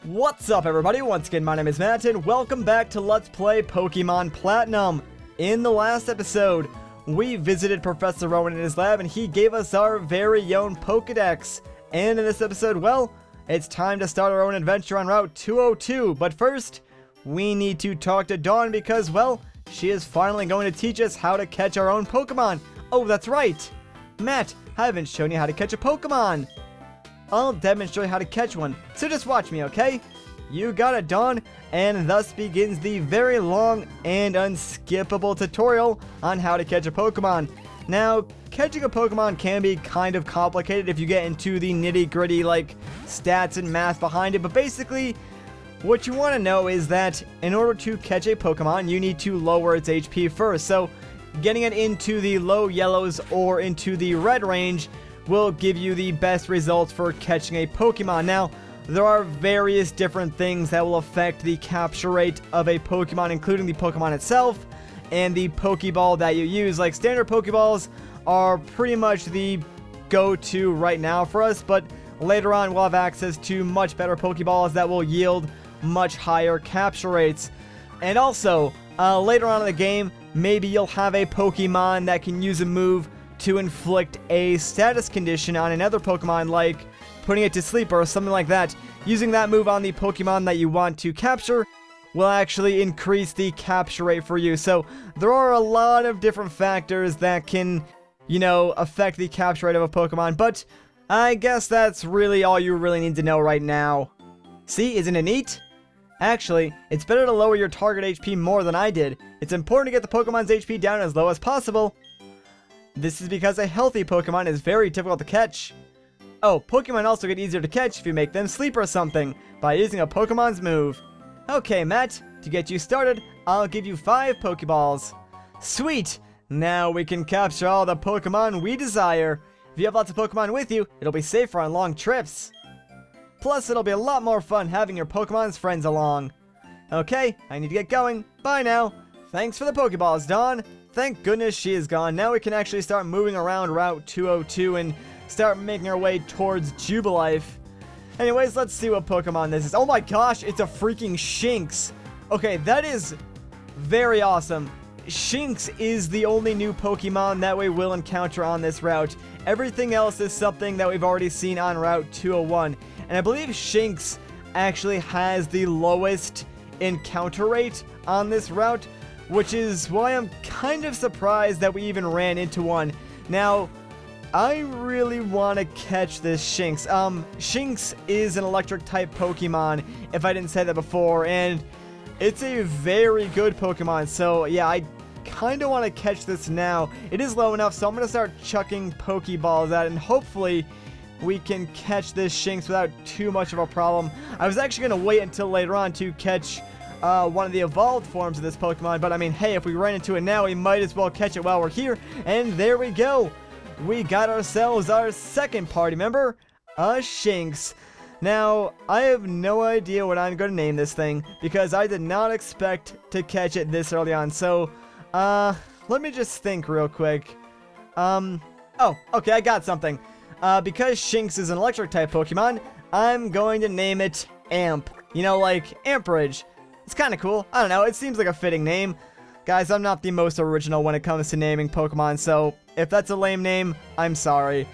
What's up, everybody? Once again, my name is Matt, and welcome back to Let's Play Pokémon Platinum. In the last episode, we visited Professor Rowan in his lab, and he gave us our very own Pokédex. And in this episode, well, it's time to start our own adventure on Route 202. But first, we need to talk to Dawn because, well, she is finally going to teach us how to catch our own Pokémon. Oh, that's right! Matt, I haven't shown you how to catch a Pokémon. I'll demonstrate how to catch one, so just watch me, okay? You got it, Dawn, and thus begins the very long and unskippable tutorial on how to catch a Pokemon. Now, catching a Pokemon can be kind of complicated if you get into the nitty-gritty, like, stats and math behind it, but basically, what you want to know is that in order to catch a Pokemon, you need to lower its HP first, so getting it into the low yellows or into the red range will give you the best results for catching a Pokemon. Now, there are various different things that will affect the capture rate of a Pokemon, including the Pokemon itself and the Pokeball that you use. Like, standard Pokeballs are pretty much the go-to right now for us, but later on we'll have access to much better Pokeballs that will yield much higher capture rates. And also, later on in the game, maybe you'll have a Pokemon that can use a move to inflict a status condition on another Pokemon, like putting it to sleep or something like that. Using that move on the Pokemon that you want to capture will actually increase the capture rate for you. So there are a lot of different factors that can, you know, affect the capture rate of a Pokemon, but I guess that's really all you really need to know right now. See, isn't it neat? Actually, it's better to lower your target HP more than I did. It's important to get the Pokemon's HP down as low as possible. This is because a healthy Pokemon is very difficult to catch. Oh, Pokemon also get easier to catch if you make them sleep or something, by using a Pokemon's move. Okay, Matt, to get you started, I'll give you 5 Pokeballs. Sweet! Now we can capture all the Pokemon we desire. If you have lots of Pokemon with you, it'll be safer on long trips. Plus, it'll be a lot more fun having your Pokemon's friends along. Okay, I need to get going. Bye now. Thanks for the Pokeballs, Dawn. Thank goodness she is gone. Now we can actually start moving around Route 202 and start making our way towards Jubilife. Anyways, let's see what Pokemon this is. Oh my gosh, it's a freaking Shinx. Okay, that is very awesome. Shinx is the only new Pokemon that we will encounter on this route. Everything else is something that we've already seen on Route 201. And I believe Shinx actually has the lowest encounter rate on this route, which is why I'm kind of surprised that we even ran into one. Now, I really want to catch this Shinx. Shinx is an electric type Pokemon, if I didn't say that before, and it's a very good Pokemon, so yeah, I kind of want to catch this now. It is low enough, so I'm going to start chucking Pokeballs at it, and hopefully we can catch this Shinx without too much of a problem. I was actually going to wait until later on to catch one of the evolved forms of this Pokemon, but I mean, hey, if we run into it now, we might as well catch it while we're here, and there we go! We got ourselves our second party member, a Shinx. Now, I have no idea what I'm going to name this thing, because I did not expect to catch it this early on, so, let me just think real quick. Oh, okay, I got something. Because Shinx is an electric type Pokemon, I'm going to name it Amp. You know, like Amperage. It's kind of cool. I don't know, it seems like a fitting name. Guys, I'm not the most original when it comes to naming Pokemon, so if that's a lame name, I'm sorry.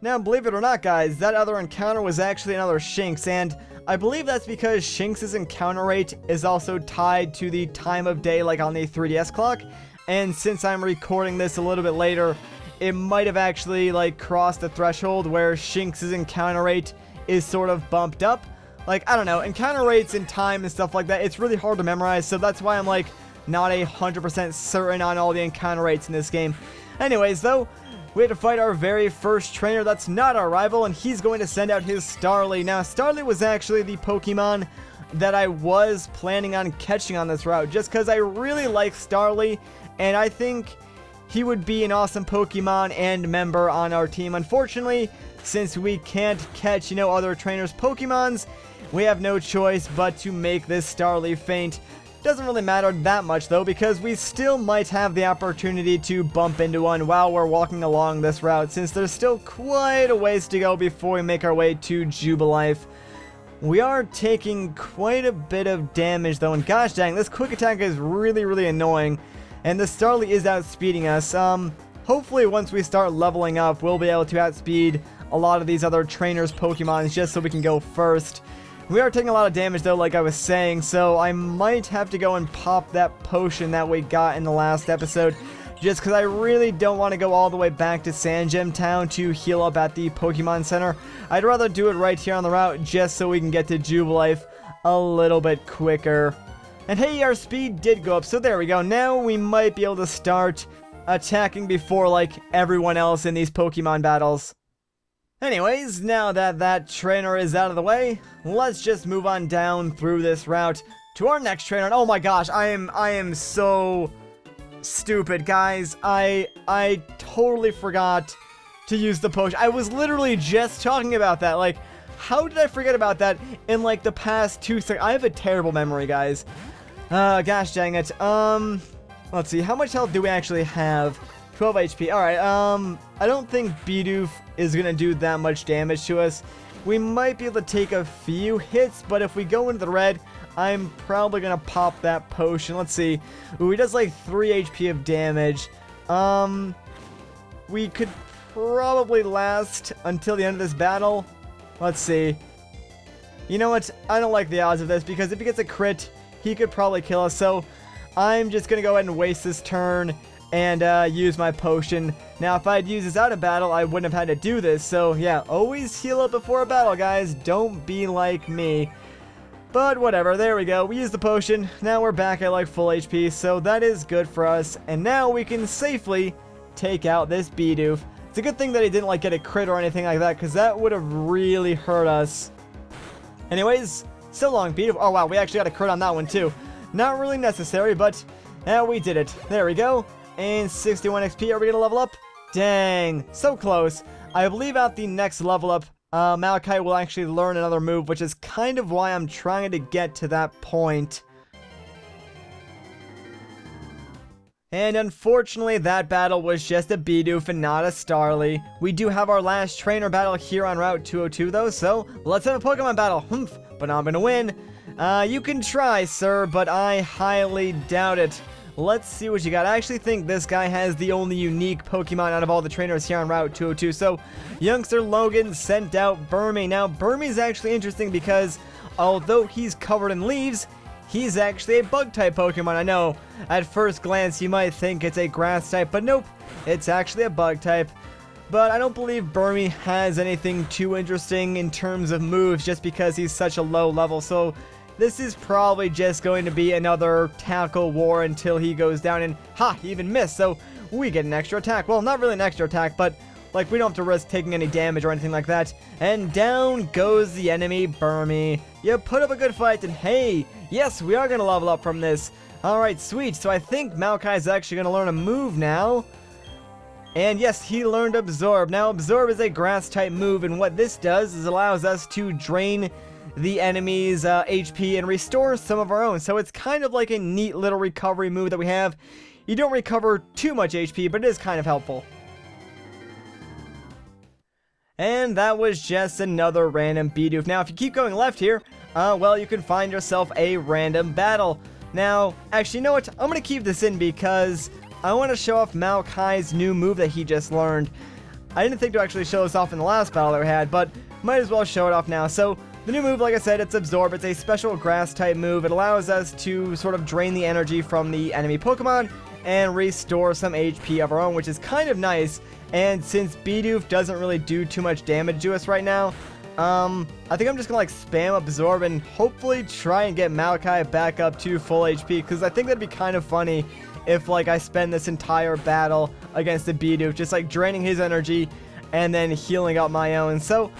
Now, believe it or not, guys, that other encounter was actually another Shinx, and I believe that's because Shinx's encounter rate is also tied to the time of day, like on the 3DS clock, and since I'm recording this a little bit later, it might have actually, like, crossed the threshold where Shinx's encounter rate is sort of bumped up. Like, I don't know, encounter rates and time and stuff like that, it's really hard to memorize, so that's why I'm, like, not 100% certain on all the encounter rates in this game. Anyways, though, we had to fight our very first trainer that's not our rival, and he's going to send out his Starly. Now, Starly was actually the Pokemon that I was planning on catching on this route, just because I really like Starly, and I think he would be an awesome Pokemon and member on our team. Unfortunately, since we can't catch, you know, other trainers' Pokemons, we have no choice but to make this Starly faint. Doesn't really matter that much though, because we still might have the opportunity to bump into one while we're walking along this route, since there's still quite a ways to go before we make our way to Jubilife. We are taking quite a bit of damage though, and gosh dang, this quick attack is really, really annoying. And the Starly is outspeeding us. Hopefully once we start leveling up, we'll be able to outspeed a lot of these other trainers' Pokemon just so we can go first. We are taking a lot of damage though, like I was saying, so I might have to go and pop that potion that we got in the last episode, just because I really don't want to go all the way back to Sandgem Town to heal up at the Pokemon Center. I'd rather do it right here on the route just so we can get to Jubilife a little bit quicker. And hey, our speed did go up, so there we go. Now we might be able to start attacking before, like, everyone else in these Pokemon battles. Anyways, now that that trainer is out of the way, let's just move on down through this route to our next trainer. And oh my gosh, I am so stupid, guys. I totally forgot to use the potion. I was literally just talking about that. Like, how did I forget about that in like the past 2 seconds? I have a terrible memory, guys. Gosh dang it. Let's see, how much health do we actually have? 12 HP. Alright, I don't think Bidoof is gonna do that much damage to us. We might be able to take a few hits, but if we go into the red, I'm probably gonna pop that potion. Let's see. Ooh, he does like 3 HP of damage. We could probably last until the end of this battle. Let's see. You know what? I don't like the odds of this, because if he gets a crit, he could probably kill us. So I'm just gonna go ahead and waste this turn and use my potion. Now, if I'd used this out of battle, I wouldn't have had to do this. So yeah, always heal up before a battle, guys. Don't be like me. But whatever, there we go. We used the potion. Now we're back at like full HP, so that is good for us. And now we can safely take out this Bidoof. It's a good thing that he didn't like get a crit or anything like that, because that would have really hurt us. Anyways, so long, Bidoof. Oh wow, we actually got a crit on that one too. Not really necessary, but we did it. There we go. And 61 XP. Are we gonna level up? Dang, so close. I believe at the next level up, Maokai will actually learn another move, which is kind of why I'm trying to get to that point. And unfortunately, that battle was just a Bidoof and not a Starly. We do have our last trainer battle here on Route 202 though, so let's have a Pokemon battle. Humph, but I'm gonna win. You can try, sir, but I highly doubt it. Let's see what you got. I actually think this guy has the only unique Pokemon out of all the trainers here on Route 202. So, youngster Logan sent out Burmy. Now, Burmy's actually interesting because although he's covered in leaves, he's actually a Bug-type Pokemon. I know, at first glance, you might think it's a Grass-type, but nope, it's actually a Bug-type. But I don't believe Burmy has anything too interesting in terms of moves just because he's such a low level. So, this is probably just going to be another tackle war until he goes down, and ha, he even missed, so we get an extra attack. Well, not really an extra attack, but like we don't have to risk taking any damage or anything like that. And down goes the enemy Burmy. You put up a good fight, and hey, yes, we are going to level up from this. Alright, sweet. So I think Maokai is actually going to learn a move now. And yes, he learned Absorb. Now, Absorb is a grass-type move, and what this does is allows us to drain the enemy's HP and restore some of our own. So it's kind of like a neat little recovery move that we have. You don't recover too much HP, but it is kind of helpful. And that was just another random Bidoof. Now, if you keep going left here, well, you can find yourself a random battle. Now, actually, you know what? I'm going to keep this in because I want to show off Maokai's new move that he just learned. I didn't think to actually show this off in the last battle that we had, but might as well show it off now. So, the new move, like I said, it's Absorb. It's a special grass-type move. It allows us to sort of drain the energy from the enemy Pokemon and restore some HP of our own, which is kind of nice. And since Bidoof doesn't really do too much damage to us right now, I think I'm just gonna like spam Absorb and hopefully try and get Maokai back up to full HP, because I think that'd be kind of funny if like I spend this entire battle against the Bidoof just like draining his energy and then healing up my own. So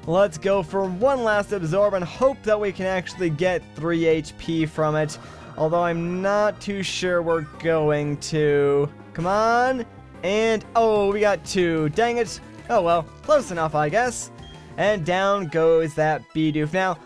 let's go for one last Absorb and hope that we can actually get 3 HP from it. Although I'm not too sure we're going to. Come on. And, oh, we got 2. Dang it. Oh, well, close enough, I guess. And down goes that Bidoof. Now,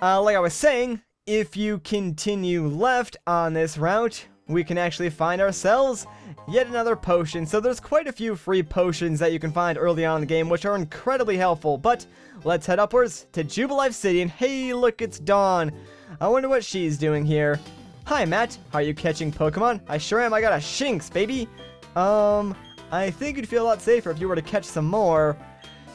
like I was saying, if you continue left on this route, we can actually find ourselves yet another potion. So there's quite a few free potions that you can find early on in the game, which are incredibly helpful. But let's head upwards to Jubilife City, and hey, look, it's Dawn. I wonder what she's doing here. Hi, Matt. Are you catching Pokemon? I sure am. I got a Shinx, baby. I think you'd feel a lot safer if you were to catch some more.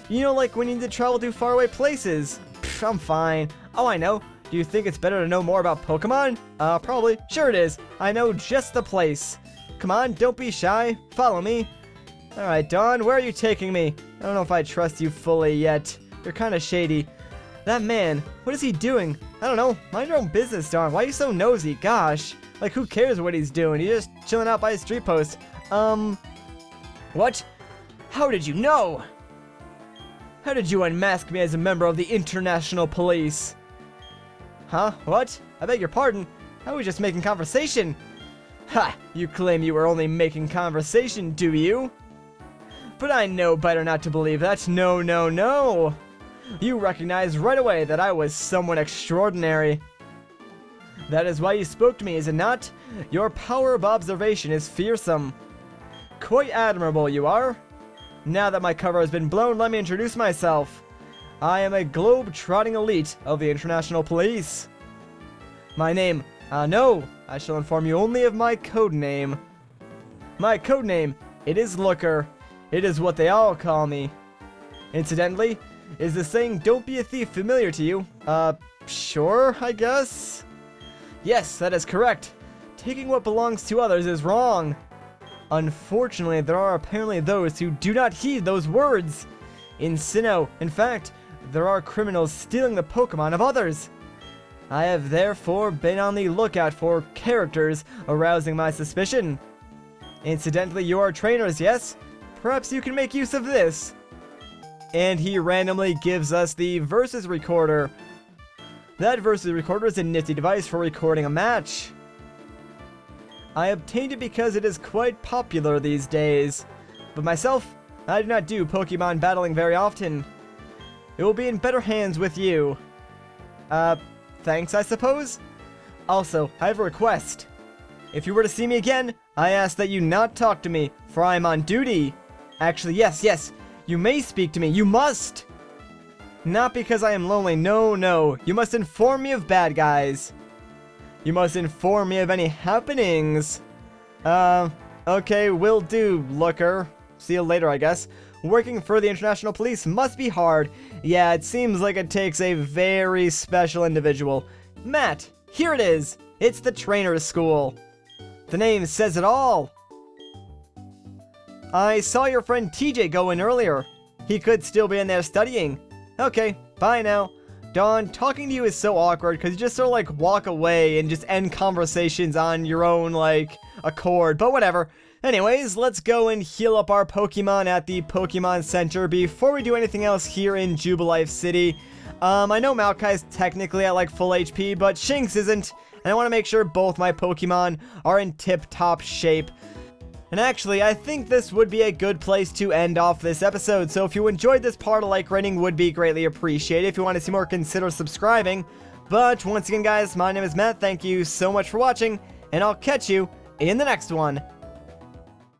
You know, like when you need to travel to faraway places. Pff, I'm fine. Oh, I know. Do you think it's better to know more about Pokemon? Probably. Sure it is. I know just the place. Come on, don't be shy. Follow me. Alright, Dawn, where are you taking me? I don't know if I trust you fully yet. You're kind of shady. That man, what is he doing? I don't know. Mind your own business, Dawn. Why are you so nosy? Gosh. Like, who cares what he's doing? He's just chilling out by his street post. What? How did you know? How did you unmask me as a member of the International Police? Huh? What? I beg your pardon. I was just making conversation. Ha! You claim you were only making conversation, do you? But I know better not to believe that. No, no, no! You recognized right away that I was someone extraordinary. That is why you spoke to me, is it not? Your power of observation is fearsome. Quite admirable, you are. Now that my cover has been blown, let me introduce myself. I am a globe-trotting elite of the International Police. My name, no, I shall inform you only of my code name. My code name, it is Looker. It is what they all call me. Incidentally, is the saying, don't be a thief, familiar to you? Sure, I guess? Yes, that is correct. Taking what belongs to others is wrong. Unfortunately, there are apparently those who do not heed those words. In Sinnoh, in fact, there are criminals stealing the Pokemon of others. I have therefore been on the lookout for characters arousing my suspicion. Incidentally, you are trainers, yes? Perhaps you can make use of this. And he randomly gives us the Versus Recorder. That Versus Recorder is a nifty device for recording a match. I obtained it because it is quite popular these days. But myself, I do not do Pokemon battling very often. It will be in better hands with you. Thanks, I suppose? Also, I have a request. If you were to see me again, I ask that you not talk to me, for I am on duty. Actually, yes, you may speak to me, you must! Not because I am lonely, no, you must inform me of bad guys. You must inform me of any happenings. Okay, will do, Looker. See you later, I guess. Working for the International Police must be hard. Yeah, it seems like it takes a very special individual. Matt, here it is. It's the Trainer's School. The name says it all. I saw your friend TJ go in earlier. He could still be in there studying. Okay, bye now. Dawn, talking to you is so awkward because you just sort of like walk away and just end conversations on your own like accord, but whatever. Anyways, let's go and heal up our Pokemon at the Pokemon Center before we do anything else here in Jubilife City. I know Maokai's technically at like full HP, but Shinx isn't, and I want to make sure both my Pokemon are in tip-top shape. And actually, I think this would be a good place to end off this episode, so if you enjoyed this part, a like rating would be greatly appreciated. If you want to see more, consider subscribing. But once again, guys, my name is Matt, thank you so much for watching, and I'll catch you in the next one.